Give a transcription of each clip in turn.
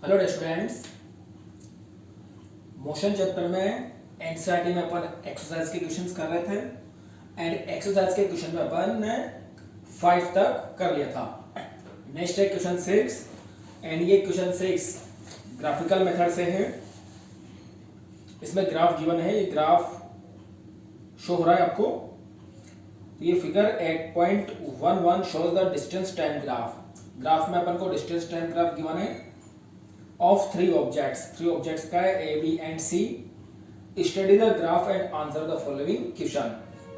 Hello students, motion chapter में NCERT में अपन exercise के क्वेश्चंस कर रहे थे एंड एक्सरसाइज के क्वेश्चन में अपन ने 5 तक कर लिया था। नेक्स्ट है क्वेश्चन 6 एंड ये क्वेश्चन 6 ग्राफिकल मेथड से है। इसमें ग्राफ गिवन है, ये ग्राफ शो हो रहा है आपको। ये figure 8.11 shows the distance time graph में अपन को डिस्टेंस टाइम ग्राफ गिवन है ऑफ थ्री ऑब्जेक्ट्स का है A B and C. Study the graph and answer the following question.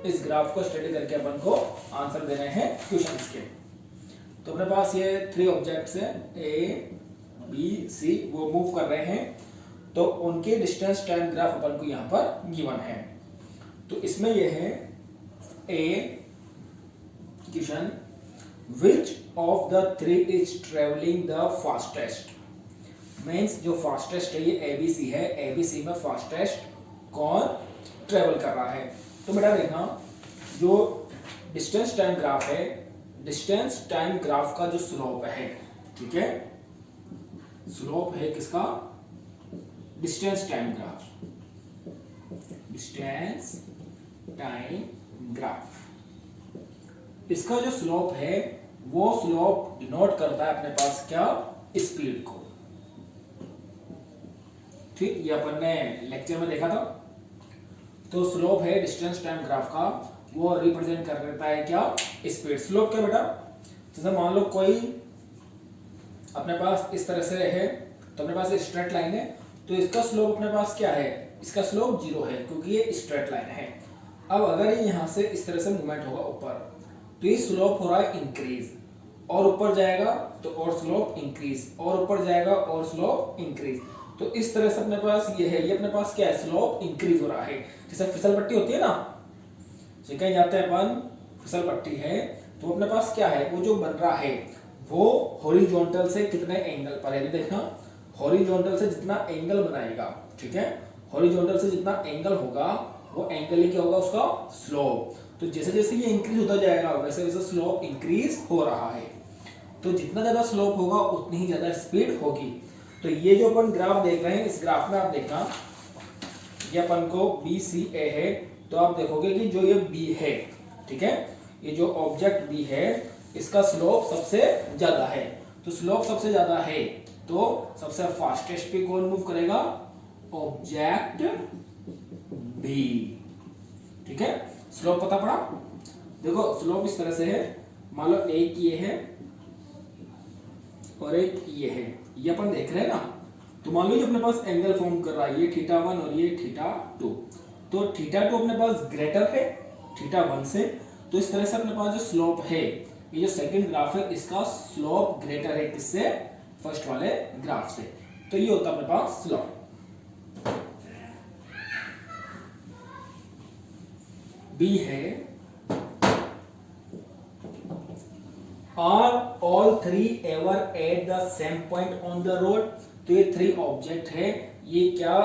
इस ग्राफ को स्टडी करके अपन को आंसर देने हैं क्वेश्चंस के। तो अपने पास ये थ्री ऑब्जेक्ट्स है ए बी सी, वो मूव कर रहे हैं, तो उनके डिस्टेंस टाइम ग्राफ अपन को यहाँ पर गिवन है। तो इसमें ये है a question, which of the three is travelling the fastest. Means जो फास्टेस्ट है ये एबीसी है, एबीसी में फास्टेस्ट कौन ट्रेवल कर रहा है। तो बेटा देखना, जो डिस्टेंस टाइम ग्राफ है, डिस्टेंस टाइम ग्राफ का जो स्लोप है, ठीक है, स्लोप है किसका, distance time graph, distance time graph, इसका जो स्लोप है वो स्लोप डिनोट करता है अपने पास क्या, स्पीड को। ठीक, ये अपन ने लेक्चर में देखा था। तो स्लोप है डिस्टेंस टाइम ग्राफ का, वो रिप्रेजेंट कर देता है क्या, स्पीड। स्लोप क्या बेटा, जैसे मान लो कोई अपने पास इस तरह से है, तो अपने पास स्ट्रेट लाइन है, तो इसका स्लोप अपने पास क्या है, इसका स्लोप 0 है क्योंकि ये स्ट्रेट लाइन है। अब अगर ये यहाँ से इस तरह से मूवमेंट होगा ऊपर, तो ये स्लोप हो रहा है इंक्रीज, और ऊपर जाएगा तो और स्लोप इंक्रीज, और ऊपर जाएगा और स्लोप इंक्रीज। तो इस तरह से अपने पास ये है, ये अपने पास क्या है, स्लोप इंक्रीज हो रहा है। जैसे फिसल पट्टी होती है ना, कहीं जाते हैं अपन, फिसल पट्टी है, तो अपने पास क्या है, वो जो बन रहा है वो हॉरिजॉन्टल से कितने एंगल पर है। देखना, हॉरिजॉन्टल से जितना एंगल बनाएगा, ठीक है, हॉरिजॉन्टल से जितना एंगल होगा वो एंगल ही क्या होगा, उसका स्लोप। तो जैसे जैसे ये इंक्रीज होता जाएगा वैसे वैसे स्लोप इंक्रीज हो रहा है। तो जितना ज्यादा स्लोप होगा उतनी ही ज्यादा स्पीड होगी। तो ये जो अपन ग्राफ देख रहे हैं, इस ग्राफ में आप देखना, ये अपन को बी सी ए है, तो आप देखोगे कि जो ये बी है, ठीक है, ये जो ऑब्जेक्ट बी है, इसका स्लोप सबसे ज्यादा है। तो स्लोप सबसे ज्यादा है तो सबसे फास्टेस्ट पे कौन मूव करेगा, ऑब्जेक्ट बी। ठीक है, स्लोप पता पड़ा। देखो स्लोप इस तरह से है, मान लो एक ये है और एक ये है, ये अपन देख रहे हैं ना। तो मान लो ये अपने पास एंगल फॉर्म कर रहा है, ये θ1 और ये θ2, तो θ2 अपने पास ग्रेटर है θ1 से, तो इस तरह से अपने पास जो स्लोप है, ये जो सेकंड ग्राफ है, इसका स्लोप ग्रेटर है किससे, फर्स्ट वाले ग्राफ से। तो ये होता है अपने पास स्लोप। बी है, are all three ever at the same point on the road. तो ये थ्री ऑब्जेक्ट है, ये क्या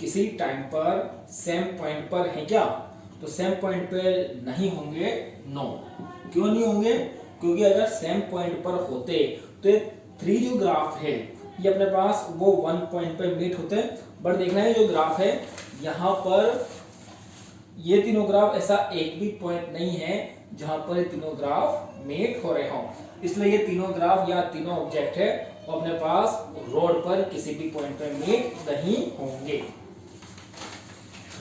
किसी टाइम पर सेम पॉइंट पर है क्या, तो सेम पॉइंट पे नहीं होंगे, नो। क्यों नहीं होंगे, क्योंकि अगर सेम पॉइंट पर होते तो ये थ्री जो ग्राफ है ये अपने पास वो वन पॉइंट पे मीट होते। बट देखना है जो ग्राफ है यहाँ पर, ये तीनों ग्राफ ऐसा एक भी पॉइंट नहीं है जहां पर ये तीनों ग्राफ मीट हो रहे हो, इसलिए ये तीनों ग्राफ या तीनों ऑब्जेक्ट है वो अपने पास रोड पर किसी भी पॉइंट पर मीट नहीं होंगे।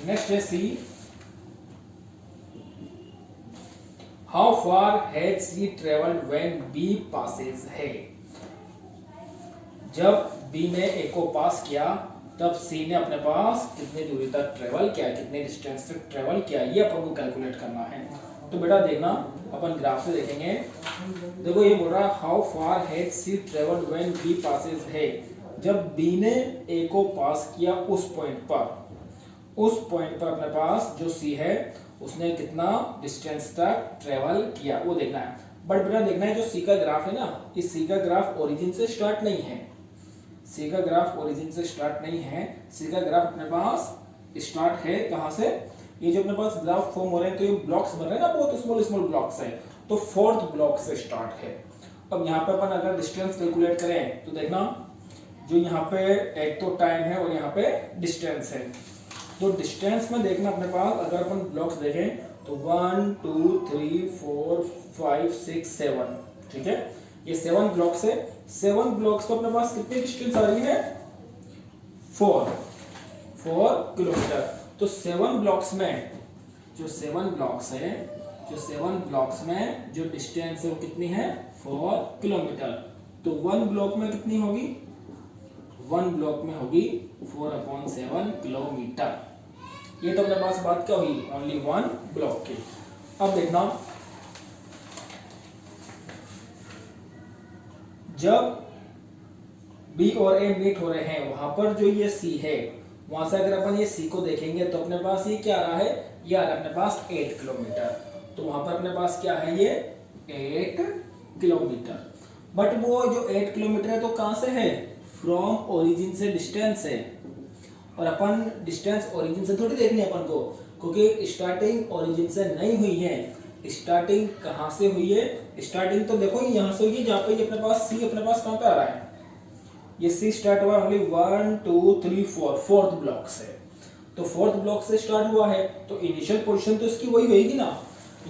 नेक्स्ट है C, how far has C travelled when B passes है। जब बी ने ए को पास किया तब सी ने अपने पास कितनी दूरी तक ट्रेवल किया, कितने डिस्टेंस तक ट्रेवल किया, ये अपन को कैलकुलेट करना है। तो बेटा देखना, अपन ग्राफ से देखेंगे। देखो ये बोल रहा है how far has C travelled when B passes है। जब बी ने ए को पास किया उस पॉइंट पर अपने पास जो सी है उसने कितना डिस्टेंस तक ट्रेवल किया वो देखना है। बट बेटा देखना है जो सी का ग्राफ है ना, इस सी का ग्राफ ओरिजिन से स्टार्ट नहीं है, सी का ग्राफ ओरिजिन से स्टार्ट नहीं है। सी का ग्राफ अपने पास स्टार्ट है कहां से, ये जो अपने पास ग्राफ फॉर्म हो रहे हैं, तो ये ब्लॉक्स बन रहे हैं ना, बहुत स्मॉल स्मॉल ब्लॉक्स है, तो फोर्थ ब्लॉक से स्टार्ट है। अब यहाँ पे अपन अगर डिस्टेंस कैलकुलेट करें तो देखना जो यहाँ पे एक तो टाइम है और यहाँ पे डिस्टेंस है। तो डिस्टेंस में देखना अपने पास, अगर अपन ब्लॉक्स देखें तो 1 2 3 4 5 6 7, ठीक है, ये 7 ब्लॉक्स है। 7 ब्लॉक्स को अपने पास कितनी डिस्टेंस आ रही है, 4 किलोमीटर। तो 7 ब्लॉक्स में जो 7 ब्लॉक्स है, जो 7 ब्लॉक्स में जो डिस्टेंस है वो कितनी है, 4 किलोमीटर। तो 1 ब्लॉक में कितनी होगी, 1 ब्लॉक में होगी 4/7 किलोमीटर। ये तो अपने पास बात क्या हुई, ओनली 1 ब्लॉक की। अब देखना, जब बी और ए मीट हो रहे हैं, वहां पर जो ये सी है, वहां से अगर अपन ये सी को देखेंगे तो अपने पास ये क्या आ रहा है, ये आ रहा है अपने पास 8 किलोमीटर। तो वहां पर अपने पास क्या है, ये 8 किलोमीटर। बट वो जो 8 किलोमीटर है तो कहां से है, फ्रॉम ओरिजिन से डिस्टेंस है। और अपन डिस्टेंस ओरिजिन से थोड़ी देखनी है अपन को, क्योंकि स्टार्टिंग ओरिजिन से नहीं हुई है। स्टार्टिंग कहां से हुई है, स्टार्टिंग तो देखो यहां से हुई है, जहां पे अपने पास सी अपने पास कहां पे आ रहा है, ये सी स्टार्ट हुआ ओनली 1 2 3 4, फोर्थ ब्लॉक से। तो फोर्थ ब्लॉक से स्टार्ट हुआ है, तो इनिशियल पोजीशन तो इसकी वही होगी ना।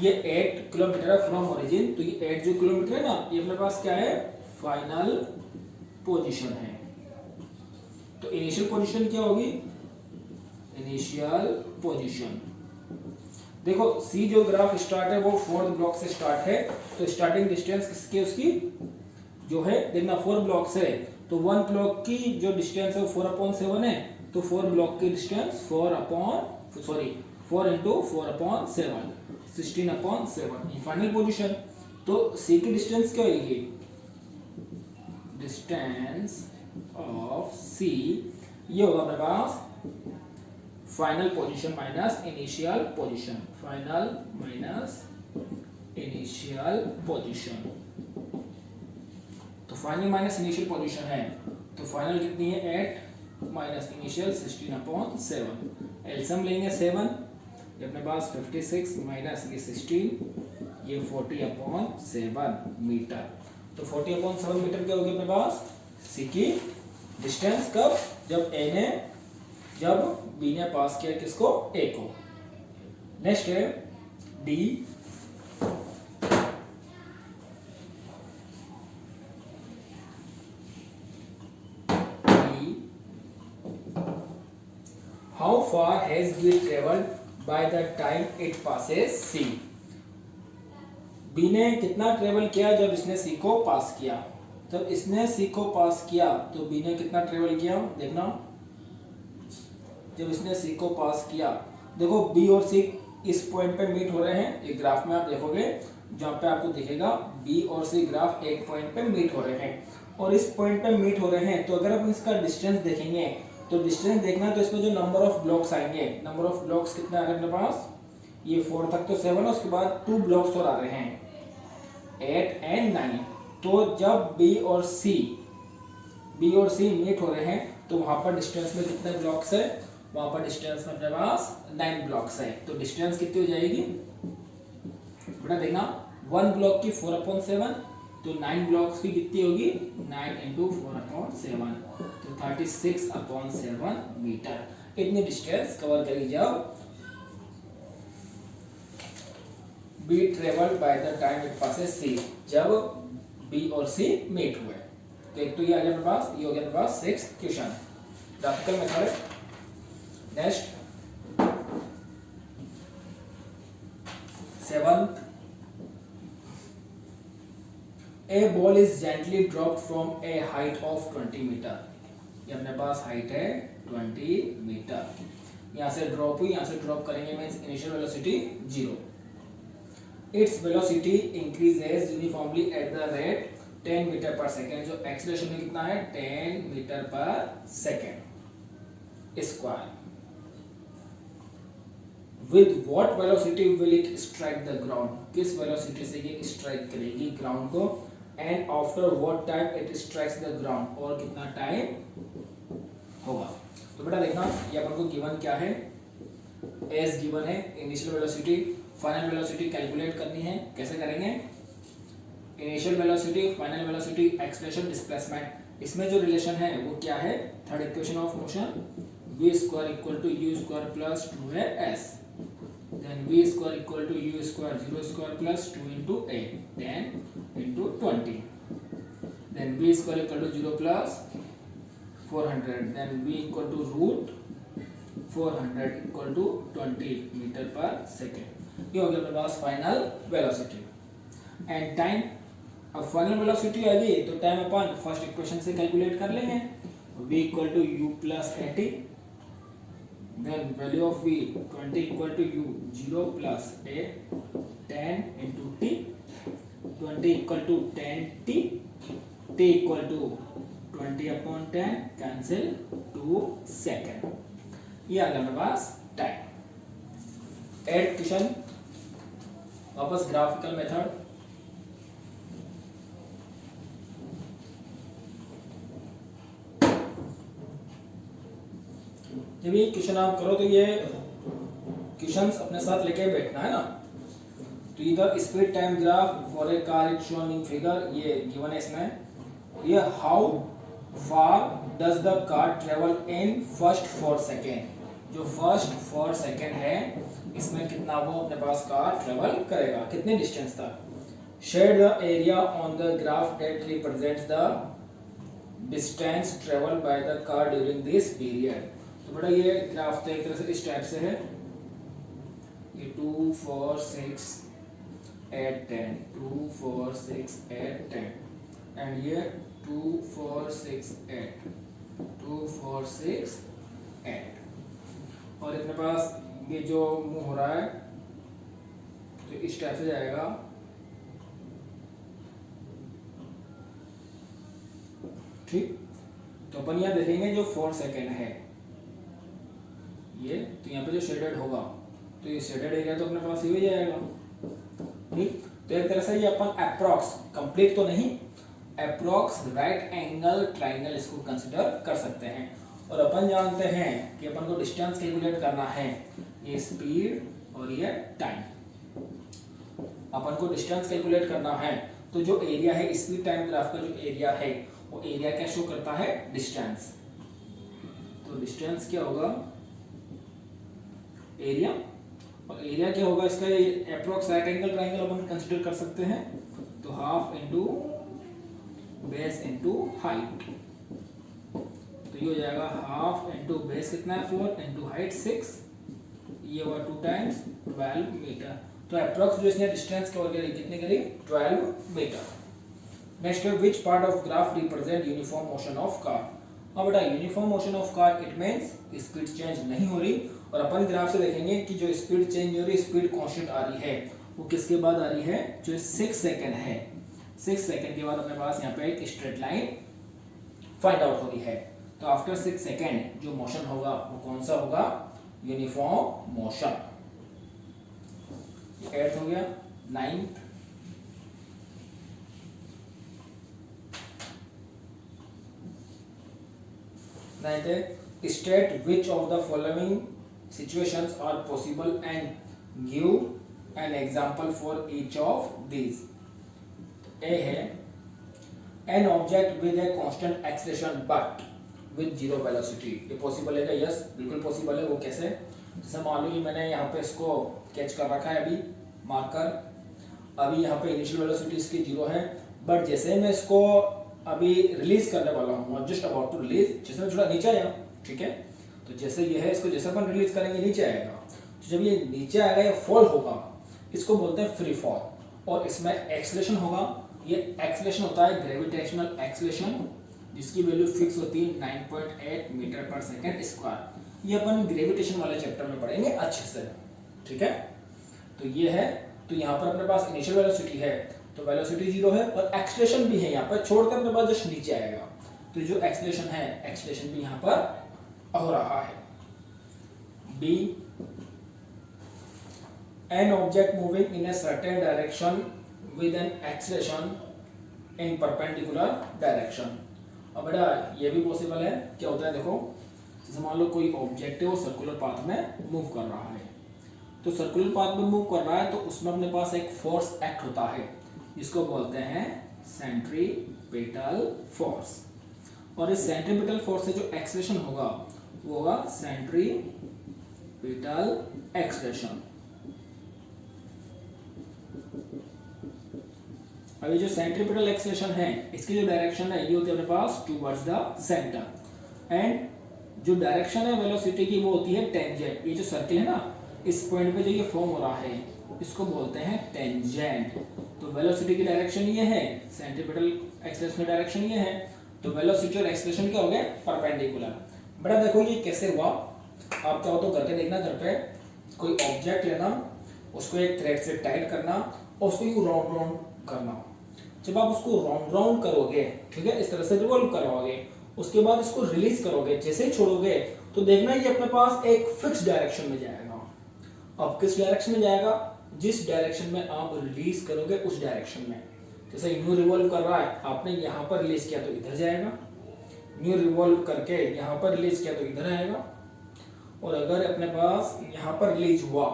ये 8 किलोमीटर है फ्रॉम ओरिजिन, तो ये 8 जो किलोमीटर है ना, ये अपने पास क्या है, फाइनल पोजीशन है। तो इनिशियल पोजीशन क्या होगी, इनिशियल पोजीशन। देखो सी जो ग्राफ स्टार्ट है वो फोर्थ ब्लॉक से स्टार्ट है, तो स्टार्टिंग डिस्टेंस किसकी, उसकी जो है देखना 4 ब्लॉक से, तो 1 ब्लॉक की जो डिस्टेंस है वो 4/7 है। तो 4 ब्लॉक की डिस्टेंस 4 into 4/7, 16/7, ये फाइनल पोजीशन। तो सी की डिस्टेंस क्या होगी, डिस्टेंस ऑफ सी ये होगा अपने पास final position minus initial position, final minus initial position. तो फाइनल माइनस इनिशियल पोजीशन है, तो फाइनल कितनी है 8 माइनस इनिशियल 16/7। एलसीएम लेंगे 7, ये अपने पास 56 माइनस ये 16, ये 40/7 मीटर। तो 40/7 मीटर क्या होगी अपने पास, सी की डिस्टेंस कब, जब बी ने पास किया किसको, ए को। नेक्स्ट है D, how far has B traveled by the time it passes C? B ने कितना ट्रेवल किया जब इसने C को पास किया, जब इसने C को पास किया तो B ने कितना ट्रेवल किया, देखना जब इसने C को पास किया, देखो B और C इस पॉइंट पे मीट हो रहे हैं, एक ग्राफ में आप देखोगे जहाँ पे आपको दिखेगा B और C ग्राफ एक पॉइंट पे मीट हो रहे हैं, और इस पॉइंट पे मीट हो रहे हैं। तो अगर आप इसका डिस्टेंस देखेंगे, तो डिस्टेंस देखना है तो इसमें जो नंबर ऑफ ब्लॉक्स आएंगे, नंबर ऑफ ब्लॉक्स कितने आ रहे हैं अपने पास, ये 4 तक तो 7 है, उसके बाद 2 ब्लॉक्स और आ रहे हैं 8 एंड 9। तो जब B और C मीट हो रहे हैं तो वहां पर डिस्टेंस में कितने ब्लॉक्स है, वहां पर डिस्टेंस में अपने पास 9 ब्लॉक्स है। तो डिस्टेंस कितनी हो जाएगी बेटा, देखना 1 ब्लॉक की 4/7, तो 9 ब्लॉक्स की कितनी होगी, 9 into 4/7, तो 36/7 मीटर। इतनी डिस्टेंस कवर करी जब B traveled by the time it passes C, जब B और C मीट हुए। तो एक तो ये आ गया मेरे पास, ये हो गया मेरे पास 6th question, graphical method. Next 7th, a ball is gently dropped from a height of 20 metre. ये अपने पास हाइट है 20 मीटर, यहाँ से ड्रॉप हुई, यहाँ से ड्रॉप करेंगे means initial velocity 0। Its velocity increases uniformly at the rate 10 metre पर सेकेंड। जो एक्सीलरेशन में कितना है 10 मीटर पर second square. With what velocity will it strike the ground? किस वेलोसिटी से ये स्ट्राइक करेगी ग्राउंड को, and after what time it strikes the ground, और कितना टाइम होगा। तो बेटा देखना ये अपन को गिवन क्या है, एस गिवन है, initial velocity final velocity calculate करनी है। कैसे करेंगे, initial velocity final velocity acceleration displacement, इसमें जो रिलेशन है वो क्या है, third equation of motion, v square equal to u square plus 2as, then v square equal to u square 0 square plus 2 into a 10 into 20, then v square equal to 0 plus 400, then v equal to root 400 equal to 20 metre पर second. ये हो गया मेरे पास final velocity and time. अब final velocity आ गई तो टाइम अपन फर्स्ट इक्वेशन से कैलकुलेट कर लेंगे, v equal to u plus 80, then value of v 20 equal to u 0 plus a 10 into t, 20 equal to 10t, t equal to 20 upon 10 cancel 2 second. ये आ गया मेरे पास टाइम। एड क्वेश्चन, वापस graphical method. जब ये क्वेश्चन आप करो तो ये क्वेश्चंस अपने साथ लेके बैठना है ना। तो इधर speed time graph for a car it shown in figure, ये गिवन है इसमें। ये how far does the car travel in first 4 second, जो फर्स्ट 4 सेकेंड है इसमें कितना वो अपने पास कार ट्रेवल करेगा, कितने डिस्टेंस तक। Shade the area on the graph that represents the distance travel by the car during this period. तो बेटा ये ग्राफ तो एक तरह से इस टाइप से है, ये 2 4 6 8 10, 2 4 6 8 10, एंड ये 2 4 6 8, 2 4 6 8, और अपने पास ये जो मूव हो रहा है तो इस टाइप से जाएगा। ठीक, तो अपन यहाँ देखेंगे जो 4 सेकेंड है ये, तो यहाँ पे जो शेडेड होगा तो ये शेडेड एरिया तो अपने पास ही हो जाएगा। ठीक, तो एक तरह से ये अपन अप्रॉक्स, कंप्लीट तो नहीं, अप्रॉक्स राइट एंगल ट्राइंगल इसको कंसिडर कर सकते हैं। और अपन जानते हैं कि अपन को डिस्टेंस कैलकुलेट करना है, ये स्पीड और ये टाइम। अपन को डिस्टेंस कैलकुलेट करना है तो जो एरिया है स्पीड टाइम ग्राफ का जो एरिया है वो एरिया क्या शो करता है, डिस्टेंस। तो डिस्टेंस क्या होगा, एरिया, और एरिया क्या होगा इसका, अप्रॉक्स राइट एंगल ट्राइंगल अपन कंसीडर कर सकते हैं। तो half into base into height, तो ये हो जाएगा हाफ इनटू बेस कितना है 4 इनटू हाइट 6, ये हुआ 2 टाइम्स 12 मीटर। तो अप्रॉक्स जो इसने डिस्टेंस कवर करी कितनी करी, 12 मीटर। नेक्स्ट है which part of graph represent uniform motion of car. अब बेटा uniform motion of car it means speed change नहीं हो रही, और अपन ग्राफ से देखेंगे कि जो स्पीड चेंज हो रही, स्पीड कांस्टेंट आ रही है, वो किसके बाद आ रही है, जो 6 सेकंड है। 6 सेकंड के बाद अपने पास यहाँ पे एक स्ट्रेट लाइन फाइंड आउट हो रही है। तो आफ्टर 6 सेकंड जो मोशन होगा वो कौन सा होगा, यूनिफॉर्म मोशन। 8th हो गया। 9th, state which of the following situations are possible and give an example for each of these. A है an object with a constant acceleration but with zero velocity, ये possible है क्या, yes बिल्कुल possible है। वो कैसे, जैसे मान लो कि मैंने यहाँ पे इसको कैच कर रखा है अभी मार्कर, अभी यहाँ पे इनिशियल वेलोसिटी इसकी 0 है, बट जैसे मैं इसको अभी रिलीज करने वाला हूँ, जस्ट अबाउट टू रिलीज, जैसे मैं थोड़ा नीचे आया, ठीक है, तो जैसे ये है इसको जैसे अपन रिलीज करेंगे नीचे आएगा, तो जब ये नीचे आएगा ये फॉल होगा, इसको बोलते हैं फ्री फॉल, और इसमें एक्सेलरेशन होगा, ये एक्सेलरेशन होता है ग्रेविटेशनल एक्सेलरेशन, जिसकी वैल्यू फिक्स होती है 9.8 मीटर पर सेकेंड स्क्वायर। ये अपन ग्रेविटेशन वाले चैप्टर में पढ़ेंगे अच्छे से, ठीक है। तो ये है, तो यहाँ पर अपने पास इनिशियल वेलोसिटी है, तो वेलोसिटी 0 है, और एक्सेलरेशन भी है यहाँ पर, छोड़कर अपने पास जस्ट नीचे आएगा, तो जो एक्सेलरेशन है, एक्सेलरेशन भी यहाँ पर हो रहा है। B, an object moving in a certain direction with an acceleration in perpendicular direction। अब बेटा ये भी पॉसिबल है, क्या होता है देखो, जैसे मान लो कोई ऑब्जेक्ट है वो सर्कुलर पाथ में मूव कर रहा है, तो सर्कुलर पाथ में मूव कर रहा है तो उसमें अपने पास एक फोर्स एक्ट होता है जिसको बोलते हैं सेंट्रीपेटल फोर्स। और इस सेंट्रीपिटल फोर्स से जो एक्सलेशन होगा वो होगा सेंट्रीपिटल एक्सलेशन। अभी जो सेंट्रीपिटल एक्सलेशन है इसकी जो डायरेक्शन है ये होती है अपने पास टुवर्ड्स द सेंटर, एंड जो डायरेक्शन है वेलोसिटी की वो होती है टेंजेंट। ये जो सर्किल है ना, इस पॉइंट पे जो ये फॉर्म हो रहा है इसको बोलते हैं टेंजेंट। तो वेलोसिटी की डायरेक्शन ये है, सेंट्रीपिटल एक्सलेशन की डायरेक्शन ये है, तो वेलोसिटी और एक्सलेशन क्या हो गए परपेंडिकुलर। बेटा देखो ये कैसे हुआ, आप चाहो तो करके देखना घर पे। कोई ऑब्जेक्ट लेना, उसको एक थ्रेड से टाइट करना और उसको यूं राउंड राउंड करना। जब आप उसको राउंड राउंड करोगे, ठीक है, इस तरह से रिवॉल्व करवाओगे, उसके बाद इसको रिलीज करोगे, जैसे ही छोड़ोगे तो देखना ये अपने पास एक फिक्स डायरेक्शन में जाएगा। अब किस डायरेक्शन में जाएगा? जिस डायरेक्शन में आप रिलीज करोगे उस डायरेक्शन में। जैसे न्यू रिवॉल्व कर रहा है, आपने यहाँ पर रिलीज किया तो इधर जाएगा, न्यू रिवॉल्व करके यहाँ पर रिलीज किया तो इधर आएगा, और अगर अपने पास यहाँ पर रिलीज हुआ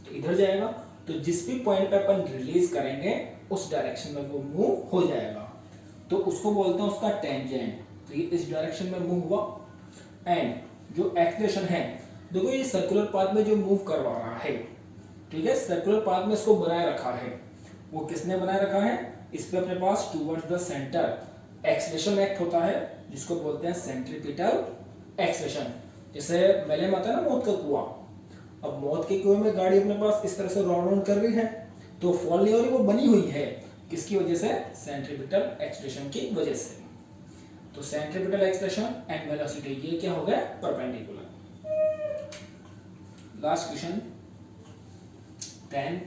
तो इधर जाएगा। तो जिस भी पॉइंट पे अपन रिलीज करेंगे उस डायरेक्शन में वो मूव हो जाएगा, तो उसको बोलते हैं उसका टेंजेंट। तो ये इस डायरेक्शन में मूव हुआ, एंड जो एक्सलेशन है देखो ये सर्कुलर पाथ में जो मूव करवा रहा है, ठीक है, सर्कुलर पाथ में इसको बनाए रखा है। वो किसने बनाए रखा है? इस पे अपने पास towards the centre acceleration act होता है जिसको बोलते हैं सेंट्रीपिटल एक्सलेशन। जैसे मेले में आता है ना मौत का कुआं, अब मौत के कुएं में गाड़ी अपने पास इस तरह से राउंड राउंड कर रही है तो फॉल नहीं हो रही, वो बनी हुई है किसकी वजह से? सेंट्रीपिटल एक्सलेशन की वजह से। तो सेंट्रीपिटल एक्सलेशन एंड वेलोसिटी ये क्या हो गया? Perpendicular. Last question 10,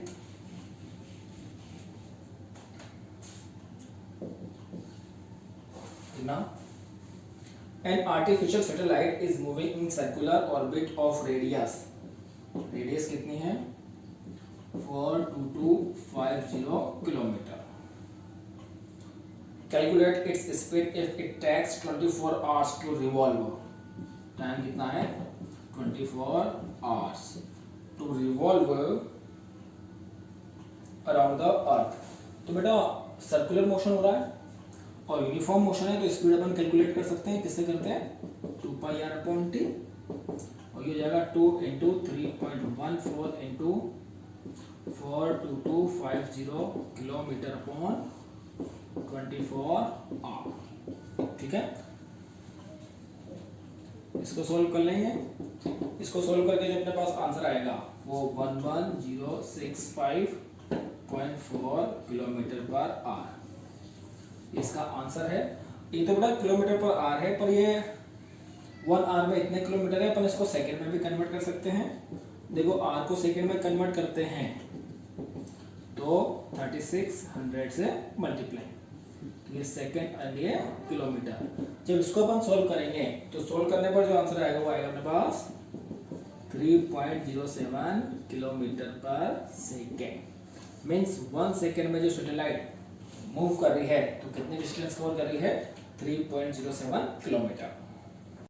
an artificial satellite is moving in circular orbit of radius कितनी है? 42250 kilometre. Calculate its speed if it takes 24 hours to revolve. Time कितना है? 24 hours to revolve around the earth। तो बेटा सर्कुलर मोशन हो रहा है और यूनिफॉर्म मोशन है, तो स्पीड अपन कैलकुलेट कर सकते हैं। किससे करते हैं? 2πr/t, और ये जाएगा 2 × 3.14 × 42250 किलोमीटर अपॉन 24 आवर। ठीक है, इसको सोल्व कर लेंगे। इसको सोल्व करके जो अपने पास आंसर आएगा वो 11065.4 किलोमीटर पर आवर इसका आंसर है। ये तो बड़ा किलोमीटर पर आवर है, पर ये 1 आवर में इतने किलोमीटर है, अपन इसको सेकंड में भी कन्वर्ट कर सकते हैं। देखो आवर को सेकंड में कन्वर्ट करते हैं तो 3600 से मल्टीप्लाई, तो ये सेकंड एंड ये किलोमीटर। जब इसको अपन सोल्व करेंगे तो सोल्व करने पर जो आंसर आएगा वो आएगा अपने पास 3.07 किलोमीटर पर सेकेंड। मीन्स 1 सेकेंड में जो सैटेलाइट मूव कर रही है तो कितने डिस्टेंस कवर कर रही है? 3.07 किलोमीटर।